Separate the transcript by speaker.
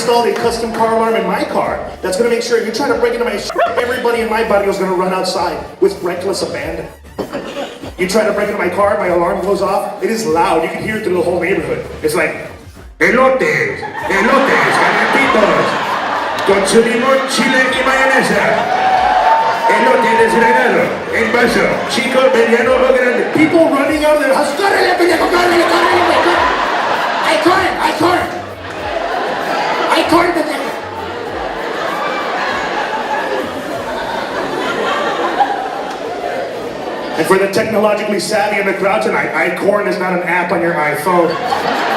Speaker 1: installed a custom car alarm in my car that's gonna make sure if you try to break into my everybody in my body is gonna run outside with reckless abandon. You try to break into my car, my alarm goes off. It is loud. You can hear it through the whole neighborhood. It's like, elotes, calientitos, con su limón, chile y mayonesa. Elote desgranado, en vaso, chico, mediano o grande. People running out of their house. ¡Córrele, pendejo, córrele, córrele! ¡Ay, corre! Pendejo! And for the technologically savvy in the crowd tonight, iCorn is not an app on your iPhone.